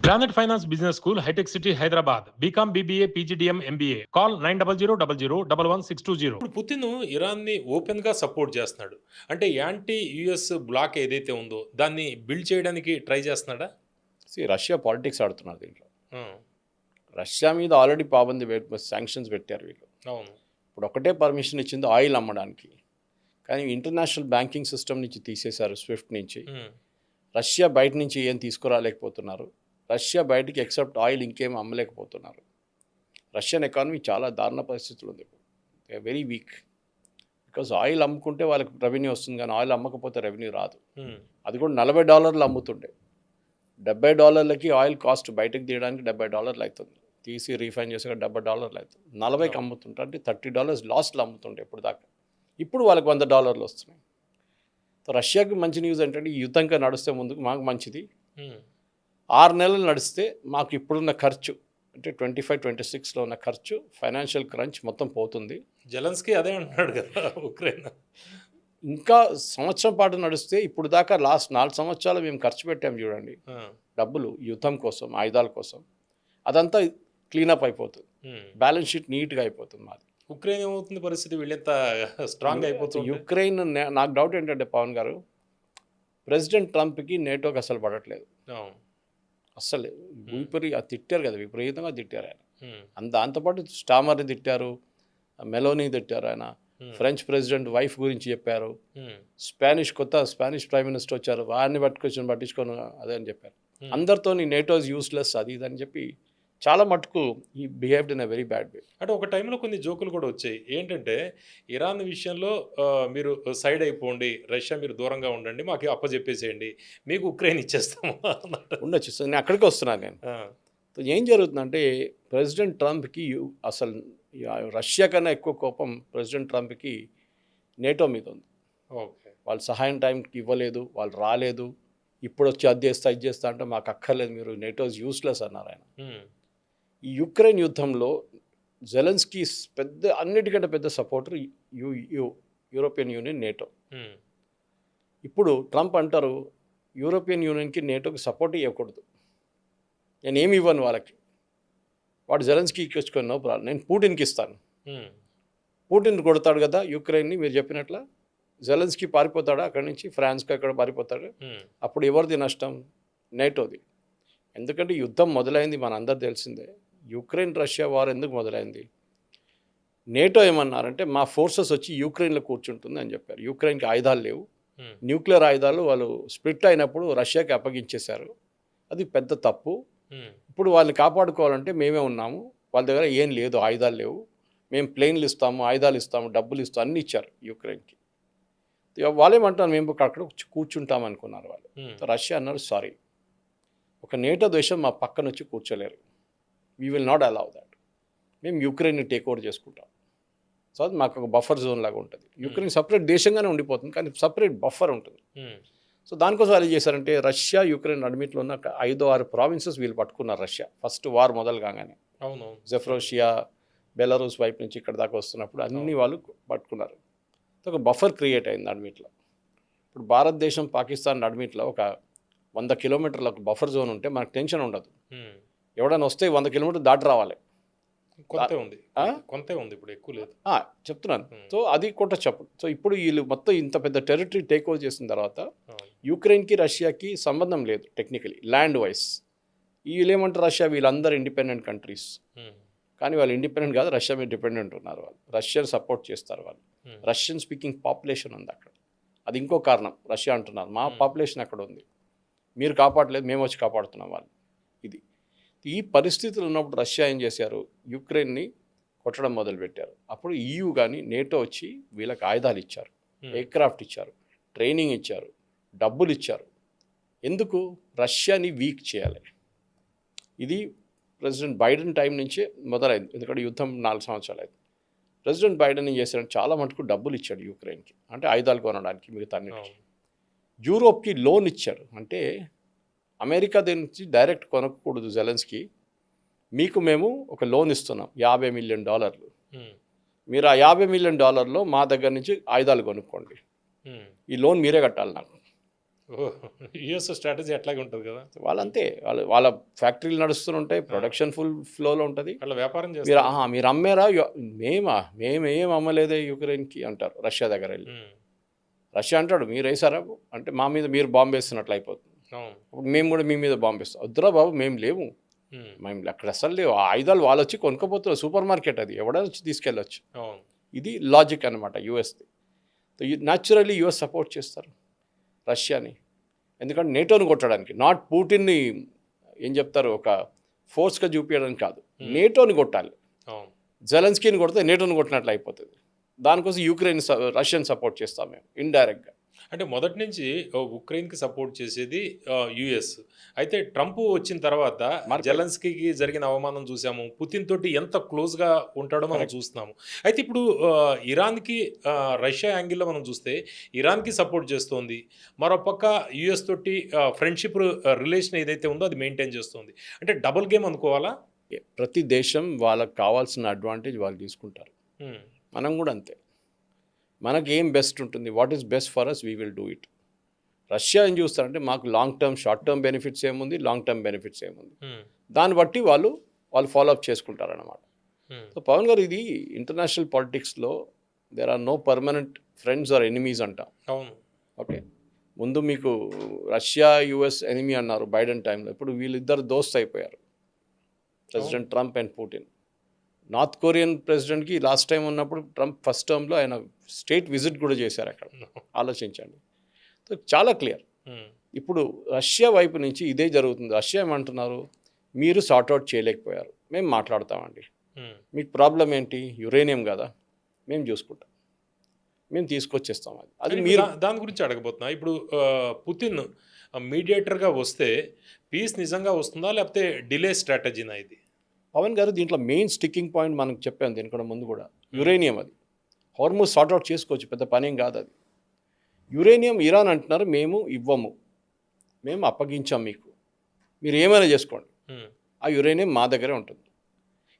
Planet Finance Business School, High-Tech City, Hyderabad. BCom, BBA, PGDM, MBA. Call 900 ఇప్పుడు Putin ఇరాన్ని open గా support చేస్తున్నాడు. అంటే anti US black ఏదైతే ఉందో దాన్ని బిల్డ్ చేయడానికి ట్రై చేస్తున్నాడా? రష్యా పాలిటిక్స్ ఆడుతున్నారు దీంట్లో. ఆ, రష్యా మీద ఆల్రెడీ శాంక్షన్స్ పెట్టారు వీళ్ళు. అవును. ఇప్పుడు ఒకటే పర్మిషన్ ఇచ్చింది ఆయిల్ అమ్మడానికి, కానీ ఇంటర్నేషనల్ బ్యాంకింగ్ సిస్టమ్ నుంచి తీసేశారు, స్విఫ్ట్ నుంచి. రష్యా బయట నుంచి ఏం తీసుకురాలేకపోతున్నారు. రష్యా బయటికి ఎక్సెప్ట్ ఆయిల్ ఇంకేం అమ్మలేకపోతున్నారు. రష్యన్ ఎకానమీ చాలా దారుణ పరిస్థితులు ఉంది. They very weak. Because oil అమ్ముకుంటే వాళ్ళకి రెవెన్యూ వస్తుంది, కానీ ఆయిల్ అమ్మకపోతే రెవెన్యూ రాదు. అది కూడా $40 అమ్ముతుండే. $70 ఆయిల్ కాస్ట్ బయటకు తీయడానికి $70 అవుతుంది. తీసి రీఫైన్ చేసాక $70 అవుతుంది. 40కి అమ్ముతుంటే అంటే $30 లాస్ట్లో అమ్ముతుండే ఇప్పుడు దాకా. ఇప్పుడు వాళ్ళకి $100 వస్తున్నాయి. రష్యాకి మంచి న్యూస్ ఏంటంటే ఈ యుద్ధంగా నడిస్తే ముందుకు మాకు మంచిది. 6 నెలలు నడిస్తే మాకు ఇప్పుడున్న ఖర్చు అంటే 25-26లో ఉన్న ఖర్చు, ఫైనాన్షియల్ క్రంచ్ మొత్తం పోతుంది. జెలెన్స్కీ అదే అంటున్నాడు కదా ఉక్రెయిన్. ఇంకా సంవత్సరం పాటు నడిస్తే ఇప్పుడు దాకా లాస్ట్ 4 సంవత్సరాలు మేము ఖర్చు పెట్టాము చూడండి డబ్బులు యుద్ధం కోసం, ఆయుధాల కోసం, అదంతా క్లీనప్ అయిపోతుంది. బ్యాలెన్స్ షీట్ నీట్గా అయిపోతుంది మాది. ఉక్రెయిన్ ఏమవుతుంది పరిస్థితి? వీళ్ళంత స్ట్రాంగ్ అయిపోతుంది. యుక్రెయిన్ నాకు డౌట్ ఏంటంటే పవన్ గారు, ప్రెసిడెంట్ ట్రంప్కి నేటోకి అసలు పడట్లేదు. అస్సలు తిట్టారు కదా, విపరీతంగా తిట్టారు ఆయన. దాంతోపాటు స్టామర్ని తిట్టారు, మెలోనీ తిట్టారు ఆయన. ఫ్రెంచ్ ప్రెసిడెంట్ వైఫ్ గురించి చెప్పారు. కొత్త స్పానిష్ ప్రైమ్ మినిస్టర్ వచ్చారు, వారిని పట్టించుకొని అదే అని చెప్పారు. అందరితో నేటోస్ యూస్లెస్ అది ఇదని చెప్పి చాలా మటుకు ఈ behaved in a very bad way. అంటే ఒక టైంలో కొన్ని జోకులు కూడా వచ్చాయి. ఏంటంటే ఇరాన్ విషయంలో మీరు సైడ్ అయిపోండి, రష్యా మీరు దూరంగా ఉండండి, మాకు అప్పచెప్పేసేయండి, మీకు ఉక్రెయిన్ ఇచ్చేస్తాము ఉండొచ్చు. సో నేను అక్కడికి వస్తున్నాను. నేను ఏం జరుగుతుందంటే ప్రెసిడెంట్ ట్రంప్కి అసలు రష్యా కన్నా ఎక్కువ కోపం ప్రెసిడెంట్ ట్రంప్కి నేటో మీద ఉంది. ఓకే, వాళ్ళు సహాయం టైంకి ఇవ్వలేదు, వాళ్ళు రాలేదు, ఇప్పుడు వచ్చి అది చేస్తా ఇది చేస్తా అంటే మాకు అక్కర్లేదు, మీరు నేటోస్ యూస్లెస్ అన్నారు ఆయన. ఈ యుక్రెయిన్ యుద్ధంలో జెలెన్స్కీ అన్నిటికంటే పెద్ద సపోర్టర్ యూరోపియన్ యూనియన్, నేటో. ఇప్పుడు ట్రంప్ అంటారు యూరోపియన్ యూనియన్కి నేటోకి సపోర్ట్ ఇవ్వకూడదు, నేను ఏమి ఇవ్వను వాళ్ళకి. వాడు జెలెన్స్కీకి వచ్చుకొని నో ప్రాబ్లం, నేను పుటిన్కి ఇస్తాను. పుటిన్ కొడతాడు కదా యుక్రెయిన్ని, మీరు చెప్పినట్ల జెలెన్స్కీ పారిపోతాడా అక్కడి నుంచి, ఫ్రాన్స్కి అక్కడ పారిపోతాడు. అప్పుడు ఎవరిది నష్టం? నేటోది. ఎందుకంటే యుద్ధం మొదలైంది మనందరూ తెలిసిందే. యుక్రెయిన్ రష్యా వార్ ఎందుకు మొదలైంది? నేటో ఏమన్నారంటే మా ఫోర్సెస్ వచ్చి యుక్రెయిన్లో కూర్చుంటుంది అని చెప్పారు. యుక్రెయిన్కి ఆయుధాలు లేవు, న్యూక్లియర్ ఆయుధాలు వాళ్ళు స్ప్లిట్ అయినప్పుడు రష్యాకి అప్పగించేశారు. అది పెద్ద తప్పు. ఇప్పుడు వాళ్ళని కాపాడుకోవాలంటే మేమే ఉన్నాము, వాళ్ళ దగ్గర ఏం లేదు, ఆయుధాలు లేవు, మేము ప్లేన్లు ఇస్తాము, ఆయుధాలు ఇస్తాము, డబ్బులు ఇస్తాము, అన్నీ ఇచ్చారు యుక్రెయిన్కి. వాళ్ళేమంటారు మేము అక్కడ కూర్చుంటాం అనుకున్నారు వాళ్ళు. రష్యా అన్నారు సారీ, ఒక నేటో దేశం మా పక్కన వచ్చి కూర్చోలేరు, we will not allow that, మేము యుక్రెయిన్ని టేక్ ఓవర్ చేసుకుంటాం. సో అది మాకు ఒక బఫర్ జోన్ లాగా ఉంటుంది. యుక్రెయిన్ సపరేట్ దేశంగానే ఉండిపోతుంది, కానీ సపరేట్ బఫర్ ఉంటుంది. సో దానికోసం వాళ్ళు చేశారంటే రష్యా యుక్రెయిన్ అడ్మిట్లో ఉన్న 5-6 ప్రావిన్సెస్ వీళ్ళు పట్టుకున్నారు. రష్యా ఫస్ట్ వార్ మొదలు కాగానే జెఫ్రోషియా, బెలారూస్ వైపు నుంచి ఇక్కడ దాకా వస్తున్నప్పుడు అన్ని వాళ్ళు పట్టుకున్నారు. ఒక బఫర్ క్రియేట్ అయింది అడ్మిట్లో. ఇప్పుడు భారతదేశం పాకిస్తాన్ అడ్మిట్లో ఒక 100 కిలోమీటర్ల ఒక బఫర్ జోన్ ఉంటే మనకు టెన్షన్ ఉండదు. ఎవడైనా వస్తే 100 కిలోమీటర్లు దాటి రావాలి. కొంత ఉంది ఇప్పుడు ఎక్కువ లేదు చెప్తున్నాను. సో అది కూడా చెప్పు. సో ఇప్పుడు వీళ్ళు మొత్తం ఇంత పెద్ద టెరిటరీ టేక్ ఓవర్ చేసిన తర్వాత యుక్రెయిన్కి రష్యాకి సంబంధం లేదు టెక్నికలీ, ల్యాండ్ వైస్. వీళ్ళు ఏమంటారు, రష్యా వీళ్ళందరూ ఇండిపెండెంట్ కంట్రీస్, కానీ వాళ్ళు ఇండిపెండెంట్ కాదు, రష్యా మీద డిపెండెంట్ ఉన్నారు. వాళ్ళు రష్యాని సపోర్ట్ చేస్తారు. వాళ్ళు రష్యన్ స్పీకింగ్ పాపులేషన్ ఉంది అక్కడ. అది ఇంకో కారణం. రష్యా అంటున్నారు మా పాపులేషన్ అక్కడ ఉంది, మీరు కాపాడలేదు, మేము వచ్చి కాపాడుతున్నాం వాళ్ళు. ఇది ఈ పరిస్థితులు ఉన్నప్పుడు రష్యా ఏం చేశారు, యుక్రెయిన్ని కొట్టడం మొదలుపెట్టారు. అప్పుడు EU కానీ నేటో వచ్చి వీళ్ళకి ఆయుధాలు ఇచ్చారు, ఎయిర్క్రాఫ్ట్ ఇచ్చారు, ట్రైనింగ్ ఇచ్చారు, డబ్బులు ఇచ్చారు. ఎందుకు? రష్యాని వీక్ చేయాలి. ఇది ప్రెసిడెంట్ బైడెన్ టైం నుంచే మొదలైంది, ఎందుకంటే యుద్ధం 4 సంవత్సరాలు అయింది. ప్రెసిడెంట్ బైడెన్ ఏం చేశారంటే చాలా మటుకు డబ్బులు ఇచ్చాడు యుక్రెయిన్కి, అంటే ఆయుధాలు కొనడానికి, మిగతా అన్నిటికీ. యూరోప్కి లోన్ ఇచ్చాడు, అంటే అమెరికా దీని నుంచి డైరెక్ట్ కొనకూడదు జెలెన్స్కీ, మీకు మేము ఒక లోన్ ఇస్తున్నాం $50 మిలియన్, మీరు ఆ $50 మిలియన్ మా దగ్గర నుంచి ఆయుధాలు కొనుక్కోండి, ఈ లోన్ మీరే కట్టాలి నాకు. యుఎస్ స్ట్రాటజీ అట్లాగే ఉంటుంది కదా. వాళ్ళంతే వాళ్ళ ఫ్యాక్టరీలు నడుస్తుంటాయి, ప్రొడక్షన్ ఫుల్ ఫ్లోలో ఉంటుంది. వాళ్ళ వ్యాపారం మీరు చేస్తారు. మీరు అమ్మారా మేము ఏం అమ్మలేదే యుక్రెయిన్కి అంటారు రష్యా దగ్గర వెళ్ళి. ఉమ్, రష్యా అంటాడు మీరు వేసారా అంటే మా మీద మీరు బాంబు వేస్తున్నట్లు అయిపోతుంది. అవును. అప్పుడు మేము కూడా మీ మీద బాంబు వేస్తాం. వద్దురా బాబు మేము లేవు, ఉమ్, మేము అక్కడ అసలు లేవు. ఆ ఆయుధాలు వాళ్ళు వచ్చి కొనుక్కపోతున్నారు, సూపర్ మార్కెట్ అది ఎవడైనా వచ్చి తీసుకెళ్ళొచ్చు. అవును. ఇది లాజిక్ అనమాట యూఎస్ది. న్యాచురల్లీ యూఎస్ సపోర్ట్ చేస్తారు రష్యాని, ఎందుకంటే నేటోని కొట్టడానికి, నాట్ పుటిన్ని ఏం చెప్తారు ఒక ఫోర్స్గా చూపించడానికి కాదు, నేటోని కొట్టాలి. అవును. జెలెన్స్కీని కొడితే నేటోని కొట్టినట్లు అయిపోతుంది. దానికోసం యుక్రెయిన్ రష్యన్ సపోర్ట్ చేస్తాం మేము ఇండైరెక్ట్గా. అంటే మొదటి నుంచి ఉక్రెయిన్కి సపోర్ట్ చేసేది యుఎస్. అయితే ట్రంప్ వచ్చిన తర్వాత జెలెన్స్కీకి జరిగిన అవమానం చూసాము. పుతిన్ తోటి ఎంత క్లోజ్గా ఉంటాడో మనం చూస్తున్నాము. అయితే ఇప్పుడు ఇరాన్కి రష్యా యాంగిల్లో మనం చూస్తే ఇరాన్కి సపోర్ట్ చేస్తోంది, మరోపక్క యుఎస్ తోటి ఫ్రెండ్షిప్ రిలేషన్ ఏదైతే ఉందో అది మెయింటైన్ చేస్తుంది. అంటే డబుల్ గేమ్ అనుకోవాలా? ప్రతి దేశం వాళ్ళకి కావాల్సిన అడ్వాంటేజ్ వాళ్ళు తీసుకుంటారు. మనం కూడా అంతే. మనకి ఏం బెస్ట్ ఉంటుంది, what is best for us, we will do it. Russia ఏం చూస్తారంటే మాకు long term short term benefits ఏముంది, లాంగ్ టర్మ్ బెనిఫిట్స్ ఏముంది, దాన్ని బట్టి వాళ్ళు ఫాలోఅప్ చేసుకుంటారన్నమాట. సో పవన్ గారు, ఇది ఇంటర్నేషనల్ పాలిటిక్స్లో there are no permanent friends or enemies అంటాం. అవును. ఓకే, ముందు మీకు రష్యా యుఎస్ ఎనిమీ అన్నారు బైడెన్ టైంలో, ఇప్పుడు వీళ్ళిద్దరు దోస్త్ అయిపోయారు, president Trump and Putin. North Korean ప్రెసిడెంట్కి లాస్ట్ టైం ఉన్నప్పుడు ట్రంప్ ఫస్ట్ టర్మ్లో ఆయన స్టేట్ విజిట్ కూడా చేశారు అక్కడ. ఆలోచించండి. సో చాలా క్లియర్. ఇప్పుడు రష్యా వైపు నుంచి ఇదే జరుగుతుంది. రష్యా ఏమంటున్నారు, మీరు సార్ట్అవుట్ చేయలేకపోయారు, మేము మాట్లాడతామండి, మీకు ప్రాబ్లం ఏంటి, యురేనియం కదా, మేము చూసుకుంటాం, మేము తీసుకొచ్చేస్తాం. అది మీరు దాని గురించి అడగబోతున్నా. ఇప్పుడు పుతిన్ మీడియేటర్గా వస్తే పీస్ నిజంగా వస్తుందా, లేకపోతే డిలే స్ట్రాటజీనా ఇది? పవన్ గారు, దీంట్లో మెయిన్ స్టిక్కింగ్ పాయింట్ మనకు చెప్పాను దీనికన్నా ముందు కూడా, యురేనియం. అది హార్మోజ్ సార్ట్అవుట్ చేసుకోవచ్చు, పెద్ద పనేం కాదు అది. యురేనియం ఇరాన్ అంటున్నారు మేము ఇవ్వము, మేము అప్పగించాం మీకు, మీరు ఏమైనా చేసుకోండి, ఆ యురేనియం మా దగ్గరే ఉంటుంది.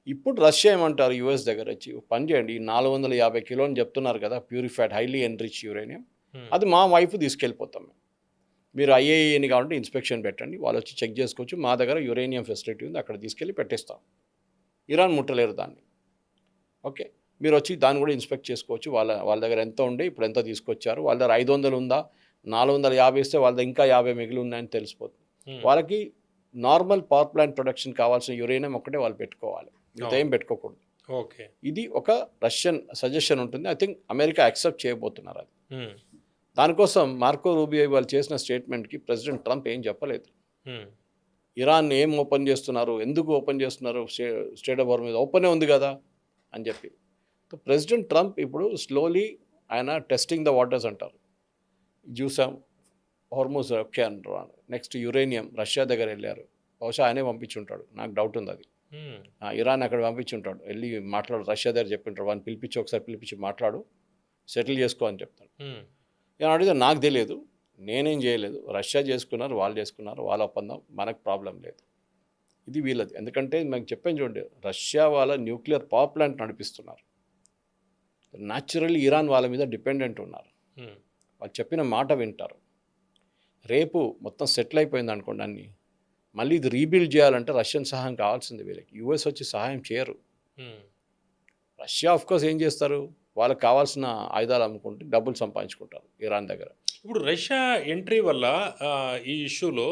ఇప్పుడు రష్యా ఏమంటారు, యుఎస్ దగ్గర వచ్చి పని చేయండి, 450 కిలో అని చెప్తున్నారు కదా ప్యూరిఫైడ్ హైలీ ఎన్రిచ్ యురేనియం, అది మా వైపు తీసుకెళ్ళిపోతాం మేము, మీరు ఐఏఈని కావాలంటే ఇన్స్పెక్షన్ పెట్టండి, వాళ్ళు వచ్చి చెక్ చేసుకోవచ్చు, మా దగ్గర యురేనియం ఫెసిలిటీ ఉంది, అక్కడ తీసుకెళ్ళి పెట్టేస్తాం, ఇరాన్ ముట్టలేరు దాన్ని. ఓకే, మీరు వచ్చి దాన్ని కూడా ఇన్స్పెక్ట్ చేసుకోవచ్చు, వాళ్ళ దగ్గర ఎంత ఉండే ఇప్పుడు ఎంత తీసుకొచ్చారు, వాళ్ళ దగ్గర 500 ఉందా, 450 ఇస్తే వాళ్ళ దగ్గర ఇంకా 50 మిగిలి ఉన్నాయని తెలిసిపోతుంది. వాళ్ళకి నార్మల్ పవర్ ప్లాంట్ ప్రొడక్షన్ కావాల్సిన యురేనియం ఒక్కటే వాళ్ళు పెట్టుకోవాలి, మిగతా ఏం పెట్టుకోకూడదు. ఓకే, ఇది ఒక రష్యన్ సజెషన్ ఉంటుంది. ఐ థింక్ అమెరికా యాక్సెప్ట్ చేయబోతున్నారు అది. దానికోసం మార్కో రూబియో వాళ్ళు చేసిన స్టేట్మెంట్కి ప్రెసిడెంట్ ట్రంప్ ఏం చెప్పలేదు. ఇరాన్ ఏం ఓపెన్ చేస్తున్నారు, ఎందుకు ఓపెన్ చేస్తున్నారు, స్టేట్ ఆఫ్ హార్మోజ్ ఓపెనే ఉంది కదా అని చెప్పి. సో ప్రెసిడెంట్ ట్రంప్ ఇప్పుడు స్లోలీ ఆయన టెస్టింగ్ ద వాటర్స్ అంటారు. చూసాం హార్మోజ్ ఓకే అంటారు. నెక్స్ట్ యురేనియం రష్యా దగ్గర వెళ్ళారు, బహుశా ఆయనే పంపించుంటాడు, నాకు డౌట్ ఉంది అది. ఇరాన్ అక్కడ పంపించుంటాడు, వెళ్ళి మాట్లాడు, రష్యా దగ్గర చెప్పింటాడు, వాళ్ళని పిలిపించి ఒకసారి పిలిపించి మాట్లాడు, సెటిల్ చేసుకో అని చెప్తాడు. నేను అడిగితే నాకు తెలియదు, నేనేం చేయలేదు, రష్యా చేసుకున్నారు, వాళ్ళు చేసుకున్నారు, వాళ్ళ ఒప్పందం, మనకు ప్రాబ్లం లేదు, ఇది వీళ్ళది. ఎందుకంటే నాకు చెప్పాను చూడండి, రష్యా వాళ్ళ న్యూక్లియర్ పవర్ ప్లాంట్ నడిపిస్తున్నారు, న్యాచురల్లీ ఇరాన్ వాళ్ళ మీద డిపెండెంట్ ఉన్నారు, వాళ్ళు చెప్పిన మాట వింటారు. రేపు మొత్తం సెటిల్ అయిపోయింది అనుకోండి అన్నీ, మళ్ళీ ఇది రీబిల్డ్ చేయాలంటే రష్యన్ సహాయం కావాల్సింది వీళ్ళకి, యుఎస్ వచ్చి సహాయం చేయరు. రష్యా ఆఫ్కోర్స్ ఏం చేస్తారు, వాళ్ళకి కావాల్సిన ఆయుధాలు అమ్ముకుంటే డబ్బులు సంపాదించుకుంటారు ఇరాన్ దగ్గర. ఇప్పుడు రష్యా ఎంట్రీ వల్ల ఈ ఇష్యూలో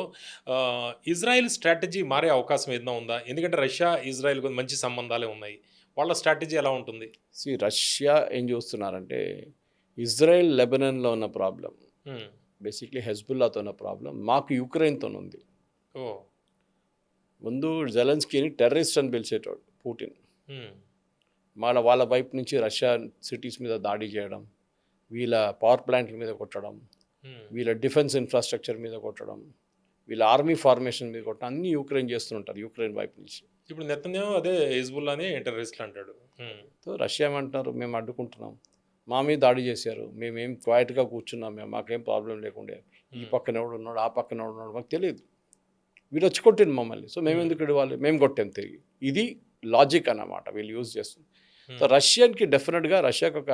ఇజ్రాయెల్ స్ట్రాటజీ మారే అవకాశం ఏదైనా ఉందా? ఎందుకంటే రష్యా ఇజ్రాయెల్ మంచి సంబంధాలే ఉన్నాయి, వాళ్ళ స్ట్రాటజీ ఎలా ఉంటుంది? రష్యా ఏం చూస్తున్నారంటే, ఇజ్రాయెల్ లెబనాన్లో ఉన్న ప్రాబ్లం, బేసిక్లీ హెజ్బుల్లాతో ఉన్న ప్రాబ్లం మాకు యుక్రెయిన్తో ఉంది. ముందు జెలెన్స్కీని టెర్రరిస్ట్ అని పిలిచేటోడు పుటిన్, వాళ్ళ వైపు నుంచి రష్యా సిటీస్ మీద దాడి చేయడం, వీళ్ళ పవర్ ప్లాంట్ల మీద కొట్టడం, వీళ్ళ డిఫెన్స్ ఇన్ఫ్రాస్ట్రక్చర్ మీద కొట్టడం, వీళ్ళ ఆర్మీ ఫార్మేషన్ మీద కొట్టడం, అన్నీ యుక్రెయిన్ చేస్తుంటారు యుక్రెయిన్ వైపు నుంచి. ఇప్పుడు నెతన్యాహు అదే హిజ్బుల్లానే టెర్రరిస్ట్లు అంటాడు. సో రష్యా ఏమంటున్నారు, మేము అడ్డుకుంటున్నాం, మా మీద దాడి చేశారు, మేమేం క్వైట్గా కూర్చున్నాం, మాకేం ప్రాబ్లం లేకుండే, ఈ పక్కన ఎవడు ఉన్నాడు, ఆ పక్కన ఎవడు ఉన్నాడు మాకు తెలియదు, వీడు వచ్చి కొట్టింది మమ్మల్ని, సో మేము ఎందుకు ఇవ్వాలి, మేము కొట్టాం తిరిగి. ఇది లాజిక్ అన్నమాట వీళ్ళు యూజ్ చేస్తుంది. సో రష్యాకి డెఫినెట్గా, రష్యాకి ఒక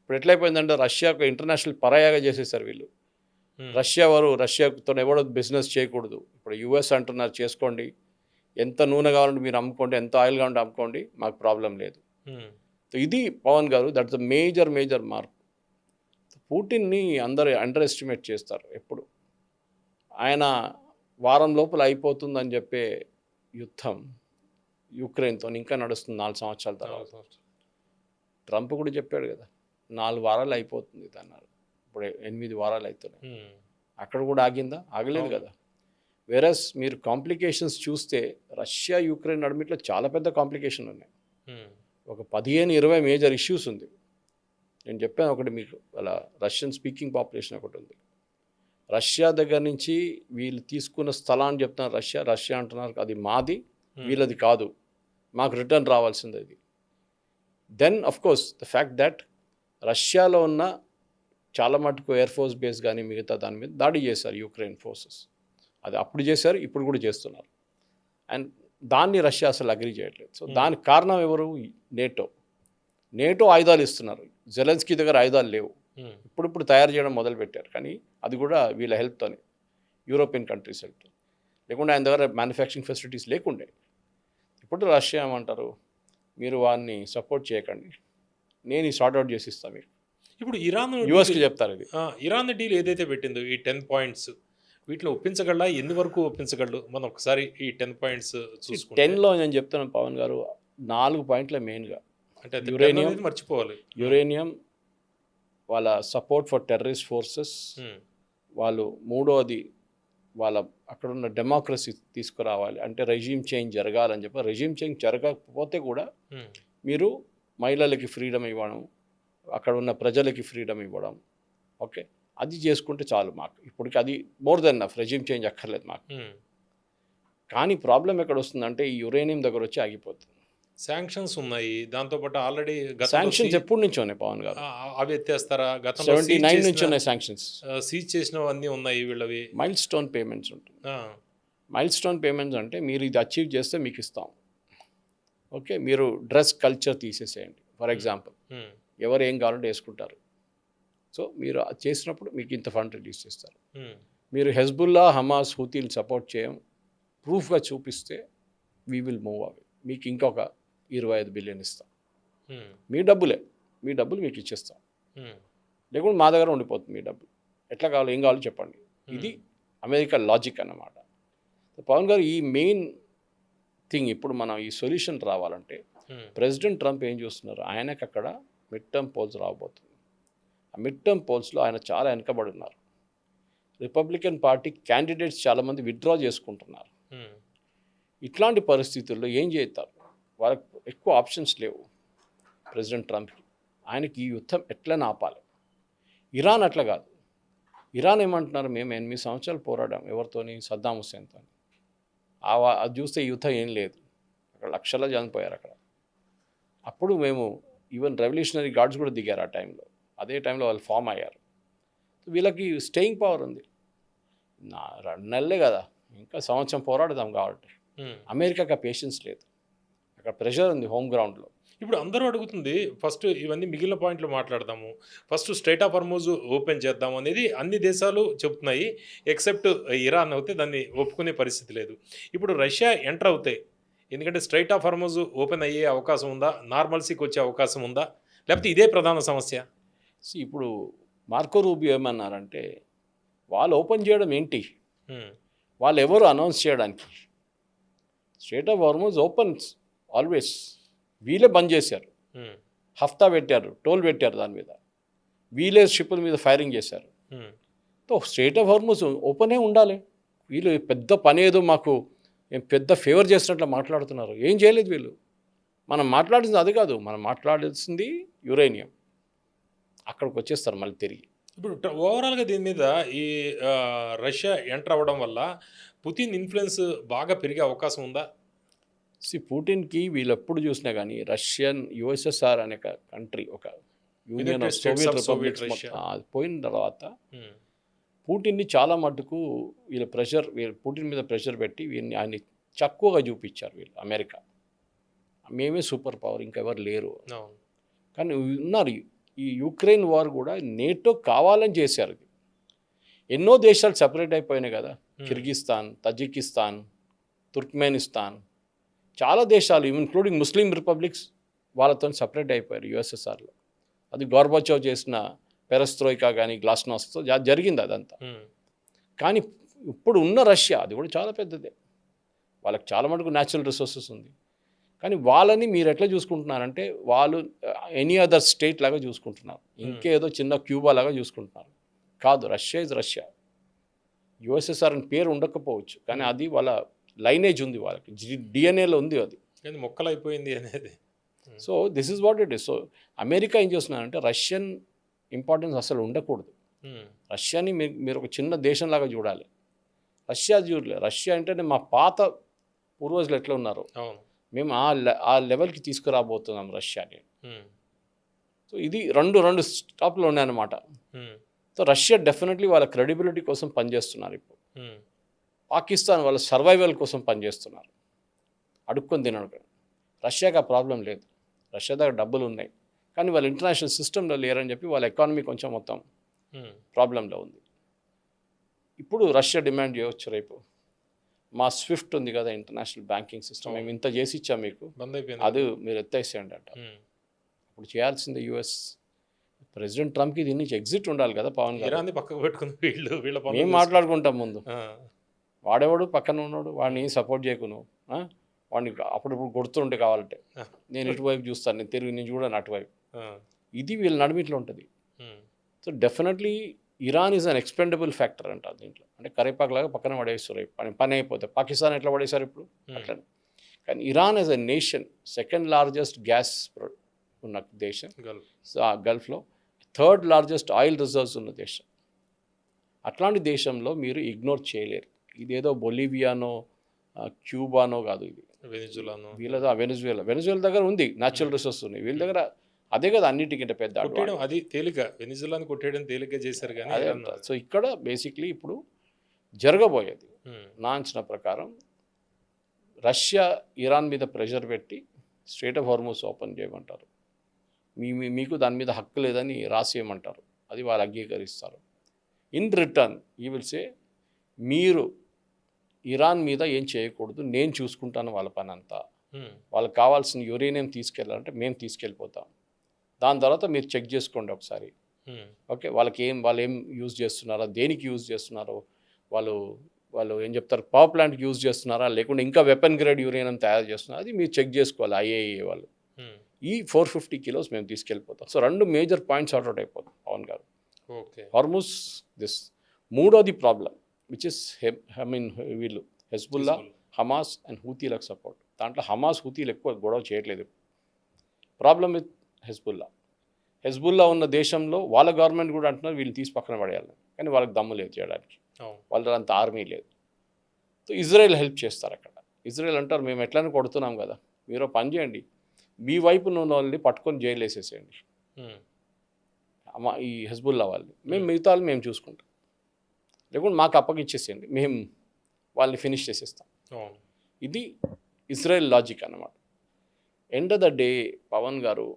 ఇప్పుడు ఎట్లయిపోయిందంటే రష్యా ఒక ఇంటర్నేషనల్ పరాయాగా చేసేసారు వీళ్ళు. రష్యాతో ఎవడో బిజినెస్ చేయకూడదు. ఇప్పుడు యుఎస్ అంటున్నారు చేసుకోండి, ఎంత నూనె కావాలంటే మీరు అమ్ముకోండి, ఎంత ఆయిల్ కావాలంటే అమ్ముకోండి, మాకు ప్రాబ్లం లేదు. సో ఇది పవన్ గారు, దట్స్ ద మేజర్ మార్క్. పుటిన్ని అందరూ అండర్ ఎస్టిమేట్ చేస్తారు ఎప్పుడు. ఆయన వారం లోపల అయిపోతుందని చెప్పే యుద్ధం యుక్రెయిన్తో ఇంకా నడుస్తుంది 4 సంవత్సరాల తర్వాత. ట్రంప్ కూడా చెప్పాడు కదా 4 వారాలు అయిపోతుంది ఇది అన్నారు. ఇప్పుడు 8 వారాలు అవుతున్నాయి. అక్కడ కూడా ఆగిందా? ఆగలేదు కదా. వేరస్ మీరు కాంప్లికేషన్స్ చూస్తే రష్యా యుక్రెయిన్ నడుమిట్లో చాలా పెద్ద కాంప్లికేషన్ ఉన్నాయి. ఒక 15-20 మేజర్ ఇష్యూస్ ఉంది. నేను చెప్పాను ఒకటి మీకు, అలా రష్యన్ స్పీకింగ్ పాపులేషన్ ఒకటి ఉంది. రష్యా దగ్గర నుంచి వీళ్ళు తీసుకున్న స్థలాన్ని చెప్తున్నారు. రష్యా అంటున్నారు అది మాది, వీళ్ళది కాదు, మాకు రిటర్న్ రావాల్సింది అది. Then of course the fact that రష్యాలో ఉన్న చాలా మటుకు ఎయిర్ ఫోర్స్ బేస్ కానీ మిగతా దాని మీద దాడి చేశారు యుక్రెయిన్ ఫోర్సెస్. అది అప్పుడు చేశారు, ఇప్పుడు కూడా చేస్తున్నారు. అండ్ దాన్ని రష్యా అసలు అగ్రీ చేయట్లేదు. సో దానికి కారణం ఎవరు? నేటో ఆయుధాలు ఇస్తున్నారు. జెలెన్స్కీ దగ్గర ఆయుధాలు లేవు, ఇప్పుడు తయారు చేయడం మొదలుపెట్టారు. కానీ అది కూడా వీళ్ళ హెల్ప్తోనే, యూరోపియన్ కంట్రీస్ హెల్ప్తో. లేకుంటే ఆయన దగ్గర మ్యానుఫ్యాక్చరింగ్ ఫెసిలిటీస్ లేకుండే. ఇప్పుడు రష్యా ఏమంటారు, మీరు వారిని సపోర్ట్ చేయకండి, నేను ఈ సార్ట్అవుట్ చేసి ఇస్తాను మీకు. ఇప్పుడు ఇరాన్ యూఎస్కి చెప్తారు ఇది. ఇరాన్ డీల్ ఏదైతే పెట్టిందో ఈ 10 పాయింట్స్, వీటిలో ఒప్పించగలరా? ఎన్ని వరకు ఒప్పించగలరు? మనం ఒకసారి ఈ 10 పాయింట్స్ చూసుకుంటే 10లో నేను చెప్తున్నాను పవన్ గారు, 4 పాయింట్ల మెయిన్గా. అంటే యురేనియం మర్చిపోవాలి. యురేనియం, వాళ్ళ సపోర్ట్ ఫర్ టెర్రరిస్ట్ ఫోర్సెస్, వాళ్ళు మూడోది వాళ్ళ అక్కడున్న డెమోక్రసీ తీసుకురావాలి, అంటే రెజ్యూమ్ చేంజ్ జరగాలని చెప్పి. రెజ్యూమ్ చేంజ్ జరగకపోతే కూడా మీరు మహిళలకి ఫ్రీడమ్ ఇవ్వడం, అక్కడ ఉన్న ప్రజలకి ఫ్రీడమ్ ఇవ్వడం, ఓకే, అది చేసుకుంటే చాలు మాకు. ఇప్పటికి అది more than enough, resume change అక్కర్లేదు మాకు. కానీ ప్రాబ్లం ఎక్కడ వస్తుందంటే ఈ యురేనియం దగ్గర వచ్చి ఆగిపోతుంది. శాంక్షన్స్ ఉన్నాయి, దాంతోపాటు ఆల్రెడీ శాంక్షన్స్ ఎప్పటి నుంచి ఉన్నాయి పవన్ గారు? అవి ఎత్తేస్తారా? గతంలో 79 నుంచి ఉన్నాయి శాంక్షన్స్. సీజ్ చేసినవన్నీ ఉన్నాయి వీళ్ళవి. మైల్ స్టోన్ పేమెంట్స్ ఉంటుంది. మైల్ స్టోన్ పేమెంట్స్ అంటే మీరు ఇది అచీవ్ చేస్తే మీకు ఇస్తాం, ఓకే. మీరు డ్రెస్ కల్చర్ తీసేసేయండి ఫర్ ఎగ్జాంపుల్, ఎవరు ఏం కావాలంటే వేసుకుంటారు. సో మీరు చేసినప్పుడు మీకు ఇంత ఫండ్ రిలీజ్ చేస్తారు. మీరు హెజ్బుల్లా, హమాస్, హూతీలు సపోర్ట్ చేయం ప్రూఫ్గా చూపిస్తే వీ విల్ మూవ్ అవి, మీకు ఇంకొక 25 బిలియన్ ఇస్తాం. మీ డబ్బులు మీకు ఇచ్చేస్తాం, లేకుంటే మా దగ్గర ఉండిపోతుంది మీ డబ్బులు. ఎట్లా కావాలో, ఏం కావాలో చెప్పండి. ఇది అమెరికా లాజిక్ అన్నమాట. పవన్ గారు, ఈ మెయిన్ థింగ్ ఇప్పుడు మనం ఈ సొల్యూషన్ రావాలంటే ప్రెసిడెంట్ ట్రంప్ ఏం చూస్తున్నారు, ఆయనకు అక్కడ మిడ్ టర్మ్ పోల్స్ రాబోతుంది. ఆ మిడ్ టర్మ్ పోల్స్లో ఆయన చాలా వెనకబడి ఉన్నారు. రిపబ్లికన్ పార్టీ క్యాండిడేట్స్ చాలామంది విత్డ్రా చేసుకుంటున్నారు. ఇట్లాంటి పరిస్థితుల్లో ఏం చేస్తారు? వాళ్ళకి ఎక్కువ ఆప్షన్స్ లేవు ప్రెసిడెంట్ ట్రంప్కి. ఆయనకి ఈ యుద్ధం ఎట్లా ఆపాలి. ఇరాన్ అట్లా కాదు. ఇరాన్ ఏమంటున్నారు, మేము 8 సంవత్సరాలు పోరాడాం ఎవరితోని, సద్దాం హుస్సేన్తో. అది చూస్తే ఈ యుద్ధం ఏం లేదు, అక్కడ లక్షల్లో చనిపోయారు అక్కడ. అప్పుడు మేము ఈవెన్ రెవల్యూషనరీ గార్డ్స్ కూడా దిగారు ఆ టైంలో. అదే టైంలో వాళ్ళు ఫామ్ అయ్యారు. వీళ్ళకి స్టేయింగ్ పవర్ ఉంది. 2 నెలలే కదా, ఇంకా సంవత్సరం పోరాడదాం కాబట్టి. అమెరికాకి పేషెన్స్ లేదు, అక్కడ ప్రెషర్ ఉంది హోమ్ గ్రౌండ్లో. ఇప్పుడు అందరూ అడుగుతుంది, ఫస్ట్ ఇవన్నీ మిగిలిన పాయింట్లు మాట్లాడదాము, first straight of Hormuz open చేద్దాము అనేది అన్ని దేశాలు చెప్తున్నాయి. ఎక్సెప్ట్ ఇరాన్ అయితే దాన్ని ఒప్పుకునే పరిస్థితి లేదు. ఇప్పుడు రష్యా ఎంటర్ అవుతాయి, ఎందుకంటే స్ట్రైట్ ఆఫ్ హార్మోజ్ ఓపెన్ అయ్యే అవకాశం ఉందా, నార్మల్సీకి వచ్చే అవకాశం ఉందా, లేకపోతే ఇదే ప్రధాన సమస్య? ఇప్పుడు మార్కో రూబియో ఏమన్నారంటే, వాళ్ళు ఓపెన్ చేయడం ఏంటి, వాళ్ళు ఎవరు అనౌన్స్ చేయడానికి? Straight of Hormuz open always, వీళ్ళే బంద్ చేశారు. హఫ్తా పెట్టారు, టోల్ పెట్టారు, దాని మీద వీళ్ళే షిప్పుల మీద ఫైరింగ్ చేశారు. సో స్ట్రైట్ ఆఫ్ హార్మోజ్ ఓపెనే ఉండాలి. వీళ్ళు పెద్ద పని ఏదో మాకు పెద్ద ఫేవర్ చేసినట్లు మాట్లాడుతున్నారు. ఏం చేయలేదు వీళ్ళు. మనం మాట్లాడింది అది కాదు, మనం మాట్లాడాల్సింది యురేనియం. అక్కడికి వచ్చేస్తారు మళ్ళీ తిరిగి. ఇప్పుడు ఓవరాల్గా దీని మీద ఈ రష్యా ఎంటర్ అవ్వడం వల్ల పుతిన్ ఇన్ఫ్లుయెన్స్ బాగా పెరిగే అవకాశం ఉందా? పుటిన్కి వీళ్ళు ఎప్పుడు చూసినా కానీ యుఎస్ఎస్ఆర్ అనే కంట్రీ, ఒక యూనియన్ ఆఫ్ సోవియట్ రిపబ్లిక్స్ అది పోయిన తర్వాత పుటిన్ని చాలా మటుకు పుటిన్ మీద ప్రెషర్ పెట్టి ఆయన్ని తక్కువగా చూపించారు వీళ్ళు. అమెరికా మేమే సూపర్ పవర్, ఇంకెవరు లేరు. కానీ ఉన్నారు. ఈ యుక్రెయిన్ వార్ కూడా నేటో కావాలని చేశారు. ఎన్నో దేశాలు సెపరేట్ అయిపోయినాయి కదా, కిర్గిస్తాన్, తజికిస్తాన్, తుర్క్మెనిస్తాన్, చాలా దేశాలు ఇంక్లూడింగ్ ముస్లిం రిపబ్లిక్స్ వాళ్ళతో సెపరేట్ అయిపోయారు యుఎస్ఎస్ఆర్లో. అది గోర్బచోవ్ చేసిన పెరస్ట్రోయికా కానీ గ్లాస్నోస్తో జరిగింది అదంతా. కానీ ఇప్పుడు ఉన్న రష్యా అది కూడా చాలా పెద్దదే, వాళ్ళకి చాలా మటుకు న్యాచురల్ రిసోర్సెస్ ఉంది. కానీ వాళ్ళని మీరు ఎట్లా చూసుకుంటున్నారంటే వాళ్ళు ఎనీ అదర్ స్టేట్ లాగా చూసుకుంటున్నారు, ఇంకేదో చిన్న క్యూబా లాగా చూసుకుంటున్నారు. కాదు, రష్యా ఇస్ రష్యా. యుఎస్ఎస్ఆర్ అని పేరు ఉండకపోవచ్చు కానీ అది వాళ్ళ లైనేజ్ ఉంది, వాళ్ళకి డిఎన్ఏలో ఉంది అది, మొక్కలు అయిపోయింది అనేది. So this is what it is. So America ఏం చేస్తున్నారంటే రష్యన్ ఇంపార్టెన్స్ అసలు ఉండకూడదు. రష్యాని మీరు ఒక చిన్న దేశంలాగా చూడాలి. రష్యా చూడలే, రష్యా అంటేనే మా పాత పూర్వజులు ఎట్లా ఉన్నారు, మేము ఆ లెవెల్కి తీసుకురాబోతున్నాం రష్యాని. సో ఇది రెండు స్టాప్లో ఉన్నాయన్నమాట. సో రష్యా డెఫినెట్లీ వాళ్ళ క్రెడిబిలిటీ కోసం పనిచేస్తున్నారు ఇప్పుడు. పాకిస్తాన్ వాళ్ళ సర్వైవల్ కోసం పనిచేస్తున్నారు, అడుక్కొని తినడం. రష్యాకి ఆ ప్రాబ్లం లేదు, రష్యా దగ్గర డబ్బులు ఉన్నాయి కానీ వాళ్ళ ఇంటర్నేషనల్ సిస్టంలో లేరని చెప్పి వాళ్ళ ఎకానమీ కొంచెం మొత్తం ప్రాబ్లంలో ఉంది. ఇప్పుడు రష్యా డిమాండ్ చేయవచ్చు రేపు, మా స్విఫ్ట్ ఉంది కదా ఇంటర్నేషనల్ బ్యాంకింగ్ సిస్టమ్, మేము ఇంత చేసి ఇచ్చాం మీకు, అది మీరు ఎత్తేసేయండి అంట. ఇప్పుడు చేయాల్సిందే యుఎస్. ప్రెసిడెంట్ ట్రంప్కి దీని నుంచి ఎగ్జిట్ ఉండాలి కదా పవన్ గారు. పక్కకు పెట్టుకుని మేము మాట్లాడుకుంటాం ముందు, వాడేవాడు పక్కన ఉన్నాడు వాడిని సపోర్ట్ చేయకు నువ్వు, వాడిని అప్పుడప్పుడు కొడుతుంటే కావాలంటే నేను ఇటువైపు చూస్తాను, నేను చూడను అటువైపు. ఇది వీళ్ళ నడిమిట్లో ఉంటుంది. So definitely Iran is an expendable factor అంటారు దీంట్లో. అంటే కరేపాకులాగా పక్కన పడేస్తారు పని అయిపోతే. పాకిస్తాన్ ఎట్లా పడేశారు ఇప్పుడు అట్లనే. కానీ Iran as a nation second largest gas ఉన్న దేశం, గల్ఫ్లో థర్డ్ లార్జెస్ట్ ఆయిల్ రిజర్వ్స్ ఉన్న దేశం. అట్లాంటి దేశంలో మీరు ఇగ్నోర్ చేయలేరు. ఇదేదో బొలీవియానో క్యూబానో కాదు, ఇది వీళ్ళ వెనిజువేలా దగ్గర ఉంది న్యాచురల్ రిసోర్స్ ఉన్నాయి, వీళ్ళ దగ్గర అదే కదా అన్నిటికంటే పెద్ద. అది తేలిక, వెనిజులాని కొట్టేయడం తేలిక చేశారు కానీ అదే. సో ఇక్కడ బేసిక్లీ ఇప్పుడు జరగబోయేది నా అంచనా ప్రకారం రష్యా ఇరాన్ మీద ప్రెషర్ పెట్టి స్ట్రెయిట్ ఆఫ్ హార్మూజ్ ఓపెన్ చేయమంటారు, మీకు దాని మీద హక్కు లేదని రాసేయమంటారు, అది వాళ్ళు అంగీకరిస్తారు. ఇన్ రిటర్న్ ఈ విల్ సే మీరు ఇరాన్ మీద ఏం చేయకూడదు, నేను చూసుకుంటాను వాళ్ళ పని అంతా, వాళ్ళకి కావాల్సిన యురేనియం తీసుకెళ్ళాలంటే మేము తీసుకెళ్ళిపోతాం, దాని తర్వాత మీరు చెక్ చేసుకోండి ఒకసారి. ఓకే, వాళ్ళు ఏం యూజ్ చేస్తున్నారో, దేనికి యూజ్ చేస్తున్నారో, వాళ్ళు ఏం చెప్తారు, పవర్ ప్లాంట్కి యూజ్ చేస్తున్నారా లేకుంటే ఇంకా వెపన్ గ్రేడ్ యురేనియం తయారు చేస్తున్నారా, అది మీరు చెక్ చేసుకోవాలి ఐఏఏ వాళ్ళు. ఈ 450 kilos మేము తీసుకెళ్ళిపోతాం. సో 2 మేజర్ పాయింట్స్ అవుట్ అయిపోతాం పవన్ గారు. Hormuz this. మూడోది ప్రాబ్లం విచ్ ఇస్ వీళ్ళు హెజ్బుల్లా, హమాస్ అండ్ హూతీలకు సపోర్ట్. దాంట్లో హమాస్ హూతీలు ఎక్కువ గొడవ చేయట్లేదు. ప్రాబ్లం విత్ హెజ్బుల్లా ఉన్న దేశంలో వాళ్ళ గవర్నమెంట్ కూడా అంటున్నారు వీళ్ళు తీసి పక్కన పడేయాలని, కానీ వాళ్ళకి దమ్ము లేదు చేయడానికి, వాళ్ళంత ఆర్మీ లేదు. సో ఇజ్రాయెల్ హెల్ప్ చేస్తారు అక్కడ. ఇజ్రాయెల్ అంటారు మేము ఎట్లయినా కొడుతున్నాం కదా, మీరు పని చేయండి, మీ వైపు ఉన్న వాళ్ళని పట్టుకొని జైలు వేసేసేయండి ఈ హెజ్బుల్లా వాళ్ళని, మేము మిగతా వాళ్ళు మేము చూసుకుంటాం, లేకుంటే మాకు అప్పగిచ్చేసేయండి, మేము వాళ్ళని ఫినిష్ చేసేస్తాం. ఇది ఇజ్రాయెల్ లాజిక్ అన్నమాట. End of the day Pavan garu,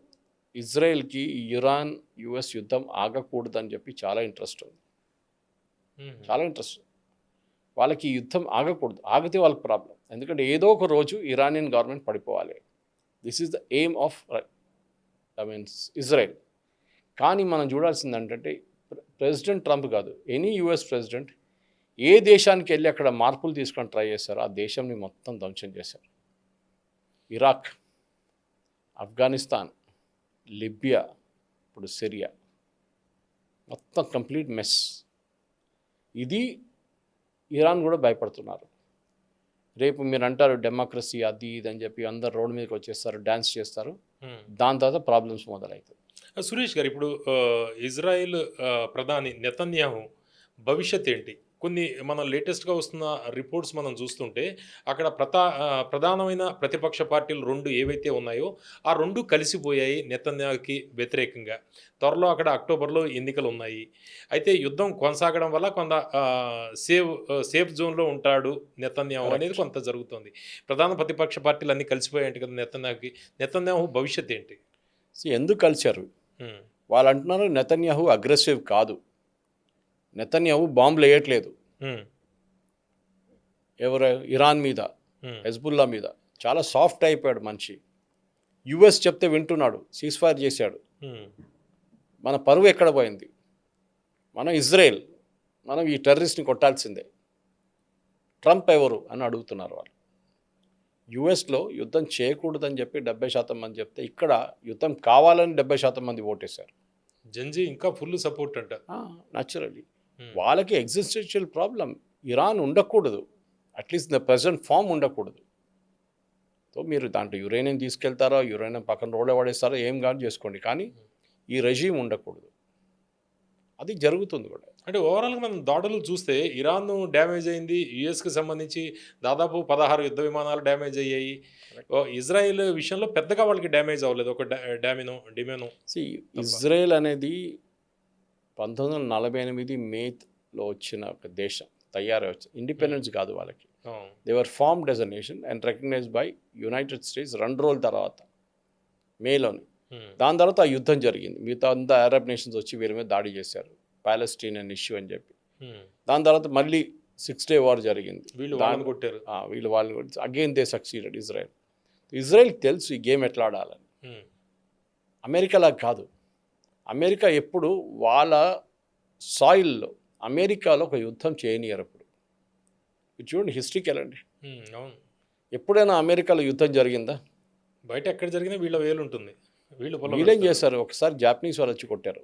ఇజ్రాయెల్కి ఇరాన్ యుఎస్ యుద్ధం ఆగకూడదని చెప్పి చాలా ఇంట్రెస్ట్ ఉంది, చాలా ఇంట్రెస్ట్. వాళ్ళకి ఈ యుద్ధం ఆగకూడదు, ఆగితే వాళ్ళకి ప్రాబ్లం. ఎందుకంటే ఏదో ఒక రోజు ఇరానియన్ గవర్నమెంట్ పడిపోవాలి. This is the aim of Israel. కానీ మనం చూడాల్సింది ఏంటంటే ప్రెసిడెంట్ ట్రంప్ కాదు, ఎనీ యుఎస్ ప్రెసిడెంట్ ఏ దేశానికి వెళ్ళి అక్కడ మార్పులు తీసుకొని ట్రై చేశారో ఆ దేశంని మొత్తం ధ్వంసం చేశారు. ఇరాక్, ఆఫ్ఘనిస్తాన్, లిబియా, ఇప్పుడు సిరియా, మొత్తం కంప్లీట్ మెస్. ఇది ఇరాన్ కూడా భయపడుతున్నారు. రేపు మీరు అంటారు డెమోక్రసీ అది ఇది అని చెప్పి అందరు రోడ్డు మీదకి వచ్చేస్తారు, డ్యాన్స్ చేస్తారు, దాని తర్వాత ప్రాబ్లమ్స్ మొదలవుతాయి. సురేష్ గారు, ఇప్పుడు ఇజ్రాయెల్ ప్రధాని నెతన్యాహు భవిష్యత్ ఏంటి? కొన్ని మనం లేటెస్ట్గా వస్తున్న రిపోర్ట్స్ మనం చూస్తుంటే అక్కడ ప్రధానమైన ప్రతిపక్ష పార్టీలు 2 ఏవైతే ఉన్నాయో ఆ 2 కలిసిపోయాయి నెతన్యాహుకి వ్యతిరేకంగా. త్వరలో అక్కడ అక్టోబర్లో ఎన్నికలు ఉన్నాయి. అయితే యుద్ధం కొనసాగడం వల్ల కొంత సేఫ్ జోన్లో ఉంటాడు నెతన్యాహు అనేది కొంత జరుగుతుంది. ప్రధాన ప్రతిపక్ష పార్టీలు అన్నీ కలిసిపోయాయి కదా నెతన్యాహుకి. నెతన్యాహు భవిష్యత్ ఏంటి? ఎందుకు కలిశారు? వాళ్ళు అంటున్నారు నెతన్యాహు అగ్రెసివ్ కాదు, నెతన్యాహు బాంబులు వేయట్లేదు ఉమ్, ఎవరు ఇరాన్ మీద, ఉమ్, హెజ్బుల్లా మీద. చాలా సాఫ్ట్ అయిపోయాడు మనిషి. యుఎస్ చెప్తే వింటున్నాడు, సీజ్ ఫైర్ చేశాడు. ఉమ్, మన పరువు ఎక్కడ పోయింది? మనం ఇజ్రాయెల్, మనం ఈ టెర్రరిస్ట్ని కొట్టాల్సిందే. ట్రంప్ ఎవరు అని అడుగుతున్నారు వాళ్ళు. యుఎస్లో యుద్ధం చేయకూడదని చెప్పి 70% మంది చెప్తే, ఇక్కడ యుద్ధం కావాలని 70% మంది ఓటేశారు. జంజీ ఇంకా ఫుల్ సపోర్ట్ అంట. న్యాచురలీ ఉమ్, వాళ్ళకి ఎగ్జిస్టెన్షియల్ ప్రాబ్లం. ఇరాన్ ఉండకూడదు, అట్లీస్ట్ ద ప్రెజెంట్ ఫామ్ ఉండకూడదు. సో మీరు దాంట్లో యురేనియం తీసుకెళ్తారో, యురేనియం పక్కన రోడ్లో పడేస్తారో, ఏం కానీ చేసుకోండి, కానీ ఈ రెజీమ్ ఉండకూడదు. అది జరుగుతుంది కూడా. అంటే ఓవరాల్గా మనం దాడులు చూస్తే ఇరాన్ డ్యామేజ్ అయింది, యుఎస్కి సంబంధించి దాదాపు 16 యుద్ధ విమానాలు డ్యామేజ్ అయ్యాయి. ఇజ్రాయెల్ విషయంలో పెద్దగా వాళ్ళకి డ్యామేజ్ అవ్వలేదు, ఒక డిమెను. ఇజ్రాయెల్ అనేది 1948 మేలో వచ్చిన ఒక దేశం, తయారై వచ్చింది. ఇండిపెండెన్స్ కాదు వాళ్ళకి. They were formed as a nation and recognised by United States 2 రోజుల తర్వాత, మేలోని. దాని తర్వాత ఆ యుద్ధం జరిగింది. మిగతా అంతా అరబ్ నేషన్స్ వచ్చి వీరి మీద దాడి చేశారు, ప్యాలెస్టీనియన్ ఇష్యూ అని చెప్పి. దాని తర్వాత మళ్ళీ 6 డే వార్ జరిగింది. వీళ్ళు వాళ్ళని కొట్టారు. వీళ్ళు వాళ్ళని అగైన్ దే సక్సీడెడ్. ఇజ్రాయెల్కి తెలుసు ఈ గేమ్ ఎట్లా ఆడాలని. అమెరికాలా కాదు. అమెరికా ఎప్పుడు వాళ్ళ సాయిల్లో, అమెరికాలో ఒక యుద్ధం చేయనియరు. అప్పుడు ఇది చూడండి, హిస్టరీకి వెళ్ళండి. అవును, ఎప్పుడైనా అమెరికాలో యుద్ధం జరిగిందా? బయట ఎక్కడ జరిగినా వీళ్ళ వేలు ఉంటుంది. వీళ్ళేం చేశారు, ఒకసారి జాపనీస్ వాళ్ళు వచ్చి కొట్టారు.